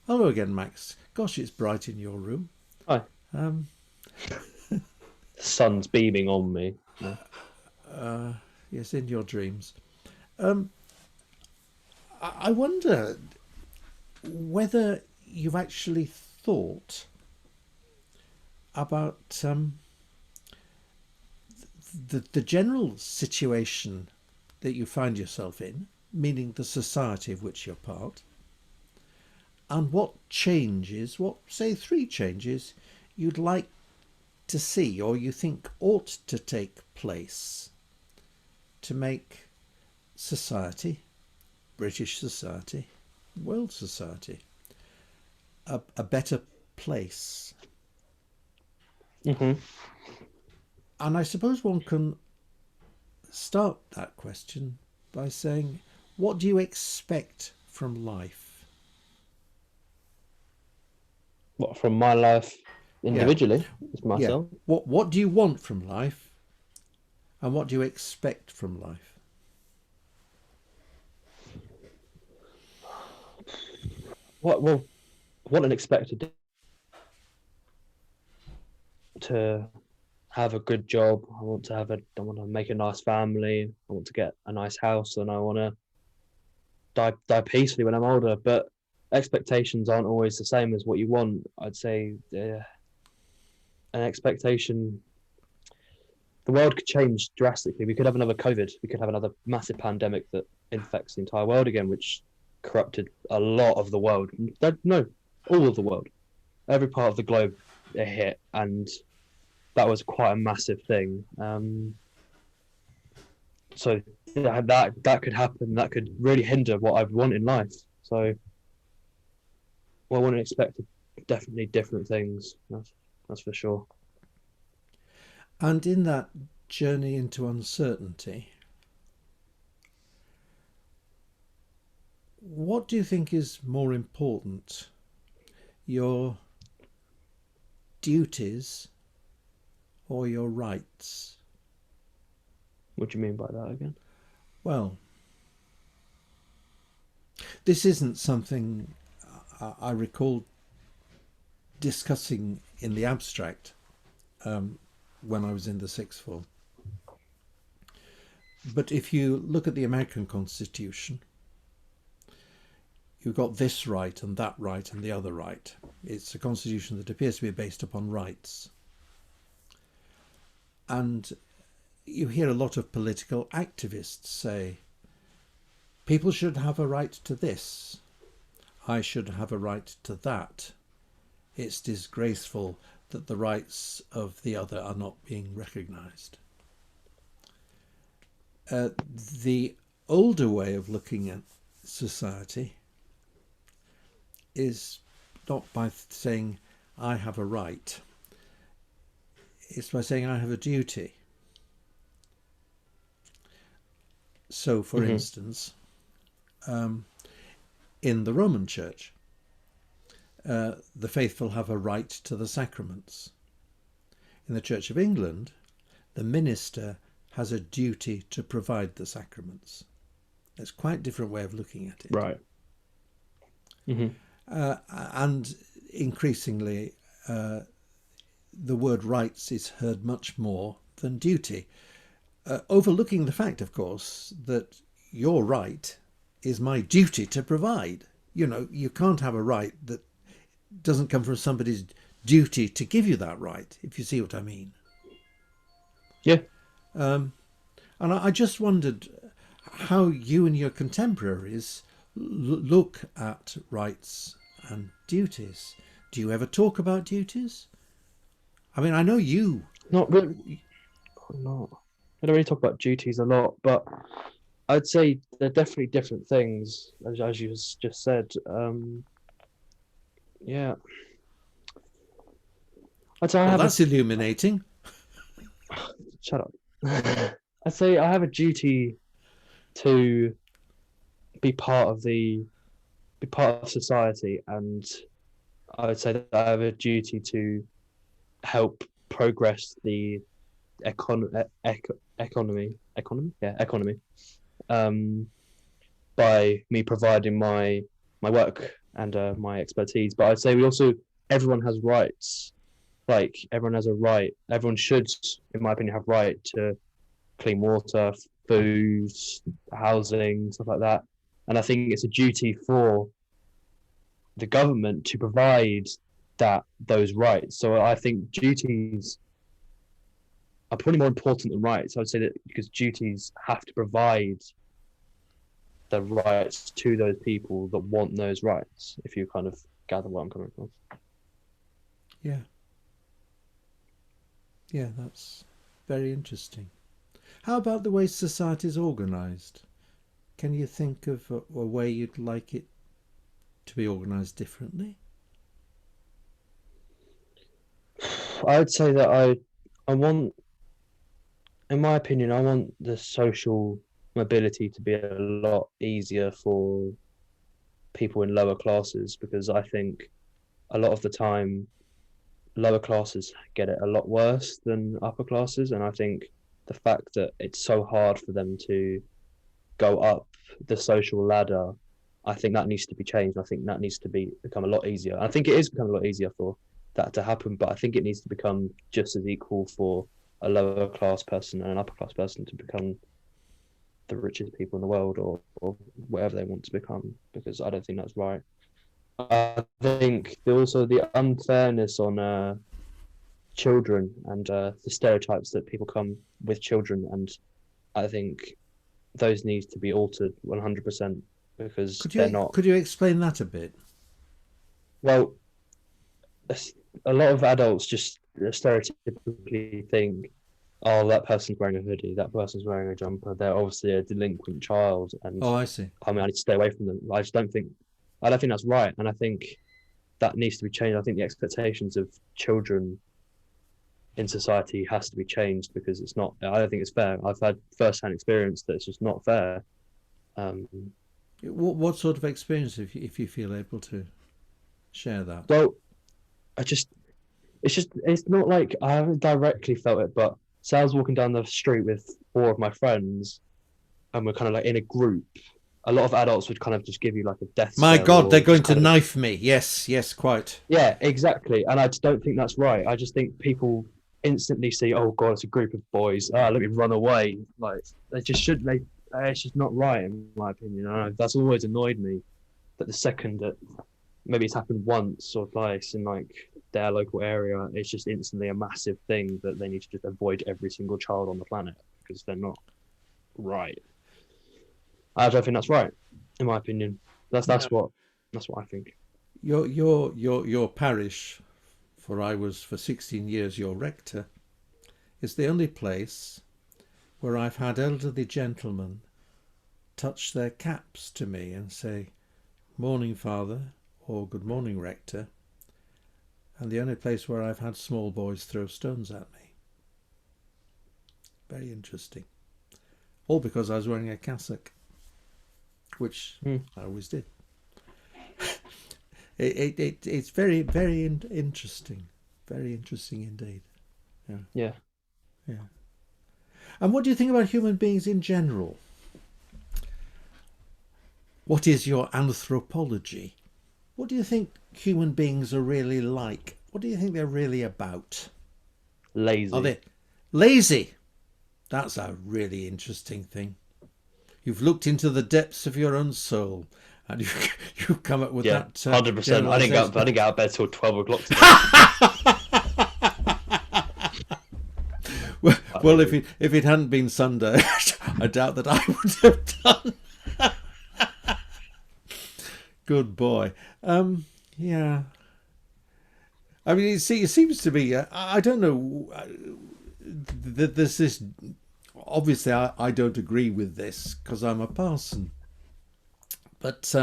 Hello again, Max. Gosh, it's bright in your room. Hi. Um, The sun's beaming on me. No. yes, in your dreams. Um, I wonder whether you've actually thought about the general situation that you find yourself in, meaning the society of which you're part, and what changes, what, say, three changes, you'd like to see or you think ought to take place to make society, British society, world society, a better place. hmm And I suppose one can start that question by saying, what do you expect from life? What from my life Yeah, individually, as yeah. myself? What do you want from life, and what do you expect from life? What well, what an expected to have a good job. I want to make a nice family. I want to get a nice house, and I want to die peacefully when I'm older. But expectations aren't always the same as what you want. I'd say an expectation. The world could change drastically. We could have another COVID. We could have another massive pandemic that infects the entire world again, which corrupted a lot of the world. No, all of the world, every part of the globe it hit, and that was quite a massive thing. So yeah, that could happen. That could really hinder what I want in life. So well, I wouldn't expect definitely different things. That's for sure. And in that journey into uncertainty, what do you think is more important? Your duties or your rights? What do you mean by that again? Well, this isn't something I recall discussing in the abstract when I was in the sixth form. But if you look at the American Constitution, you've got this right and that right and the other right. It's a constitution that appears to be based upon rights. And you hear a lot of political activists say, people should have a right to this. I should have a right to that. It's disgraceful that the rights of the other are not being recognised. The older way of looking at society is not by saying I have a right, it's by saying I have a duty. So, for hmm instance, in the Roman Church, the faithful have a right to the sacraments. In the Church of England, the minister has a duty to provide the sacraments. It's quite a different way of looking at it. Right. hmm And increasingly, the word rights is heard much more than duty, overlooking the fact, of course, that your right is my duty to provide. You know, you can't have a right that doesn't come from somebody's duty to give you that right, if you see what I mean. Yeah. And I just wondered how you and your contemporaries look at rights and duties. Do you ever talk about duties? I mean, I know you. Not really. Not. I don't really talk about duties a lot, but I'd say they're definitely different things, as you just said. Yeah, I'd say I Well, have a that's illuminating. shut up. I'd say I have a duty to be part of the be part of society, and I would say that I have a duty to help progress the economy, um, by me providing my work and my expertise. But I'd say we also everyone has rights. Like everyone has a right. Everyone should, in my opinion, have right to clean water, food, housing, stuff like that. And I think it's a duty for the government to provide those rights. So I think duties are probably more important than rights. I would say that because duties have to provide the rights to those people that want those rights, if you kind of gather what I'm coming from. Yeah. Yeah, that's very interesting. How about the way society is organised? Can you think of a way you'd like it to be organised differently? I would say that I want, in my opinion, I want the social mobility to be a lot easier for people in lower classes because I think a lot of the time lower classes get it a lot worse than upper classes, and I think the fact that it's so hard for them to go up the social ladder, I think that needs to be changed. I think that needs to become a lot easier. I think it is becoming a lot easier for that to happen, but I think it needs to become just as equal for a lower class person and an upper class person to become the richest people in the world or whatever they want to become, because I don't think that's right. I think also the unfairness on children and the stereotypes that people come with children, and I think those need to be altered 100% because they're not. Could you explain that a bit? Well, a lot of adults just stereotypically think, oh, that person's wearing a hoodie, that person's wearing a jumper, they're obviously a delinquent child, and Oh, I see. I mean, I need to stay away from them. I don't think that's right, and I think that needs to be changed. I think the expectations of children in society has to be changed because it's not. I don't think it's fair. I've had first-hand experience that it's just not fair. Um, What sort of experience, if you feel able to share that? so it's not like I haven't directly felt it, but say I was walking down the street with four of my friends, and we're kind of like in a group. A lot of adults would kind of just give you like a death My stare God, they're or going just to kind of knife me. Yes, yes, quite. yeah, exactly. And I just don't think that's right. I just think people instantly see, oh God, it's a group of boys. Ah, let me run away. Like they just should. It's just not right in my opinion. That's always annoyed me. That the second that maybe it's happened once or twice in like their local area, it's just instantly a massive thing that they need to just avoid every single child on the planet because they're not right. I don't think that's right, in my opinion. That's what I think. Your parish, for I was for 16 years your rector, is the only place where I've had elderly gentlemen touch their caps to me and say, "Morning, Father," or "Good morning, Rector," and the only place where I've had small boys throw stones at me. Very interesting. All because I was wearing a cassock, which I always did. It's very, very interesting. Very interesting indeed. Yeah. Yeah. Yeah. And what do you think about human beings in general? What is your anthropology? What do you think human beings are really like? What do you think they're really about? Lazy. Are they lazy? That's a really interesting thing. You've looked into the depths of your own soul, and you've come up with that. 100%. I didn't get out of bed till 12 o'clock today. Well, if it hadn't been Sunday, I doubt that I would have done. Good boy. Yeah. I mean, it seems to be. I don't know. There's this. Obviously, I don't agree with this because I'm a parson. But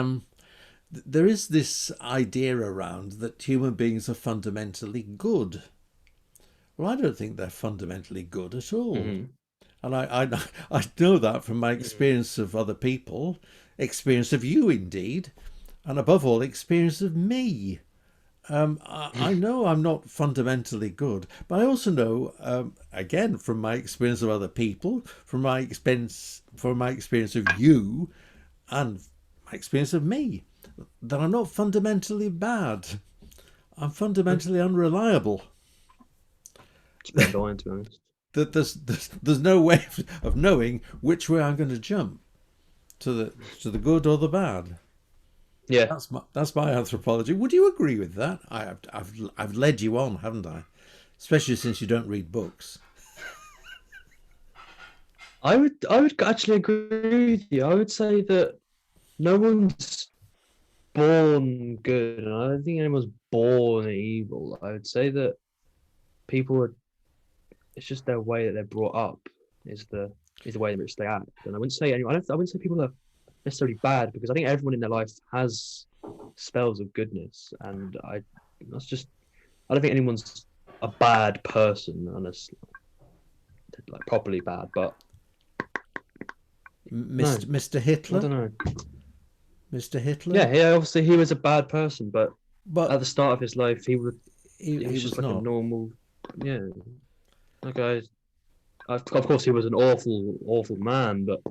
there is this idea around that human beings are fundamentally good. Well, I don't think they're fundamentally good at all. Mm-hmm. And I know that from my experience of other people, experience of you indeed, and above all, experience of me. I know I'm not fundamentally good, but I also know, again, from my experience of other people, from my experience of you, and my experience of me, that I'm not fundamentally bad. I'm fundamentally unreliable. It's a bit annoying, to be honest. That there's no way of knowing which way I'm going to jump, to the good or the bad. Yeah, That's my anthropology. Would you agree with that? I've led you on, haven't I? Especially since you don't read books. I would actually agree with you. I would say that no one's born good, and I don't think anyone's born evil. I would say that people are. It's just their way that they're brought up is the way in which they act. And I wouldn't say anyone. I wouldn't say people are necessarily bad because I think everyone in their life has spells of goodness, and that's just. I don't think anyone's a bad person, unless like properly bad. But no, Mr. I Hitler, don't know. Mr. Hitler, Yeah, obviously he was a bad person, but but at the start of his life, he he was just was like a not. normal, yeah, like of course he was an awful man, but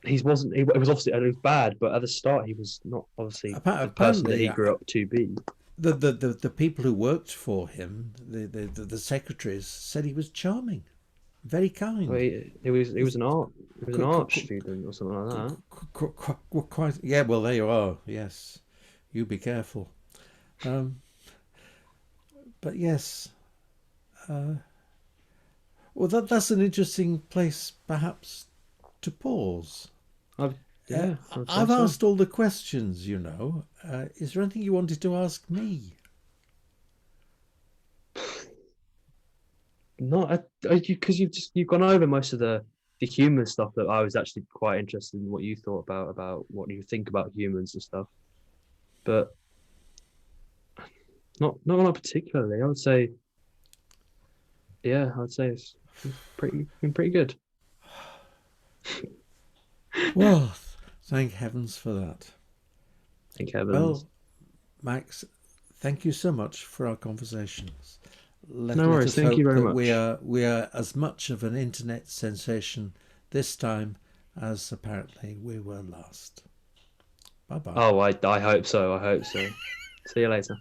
he wasn't. It was obviously it was bad, but at the start he was not obviously the person that Apparently, he grew up to be. the people who worked for him, the secretaries, said he was charming, very Well, kind. he was an art Qu- student or something like that. Quite, yeah. Well, there you are. Yes, you be careful. Um, but yes, uh, well, that's an interesting place, perhaps, to pause. Uh, I'd say I've so. asked all the questions, you know. Is there anything you wanted to ask me? Not because you've gone over most of the human stuff that I was actually quite interested in what you thought about what you think about humans and stuff, but not particularly. I would say yeah, I'd say it's pretty good. Well, thank heavens for that. Thank heavens. Well, Max, thank you so much for our conversations. No Let worries. us Thank you hope very that much. we are as much of an internet sensation this time as apparently we were last. Bye bye. Oh, I hope so. I hope so. See you later.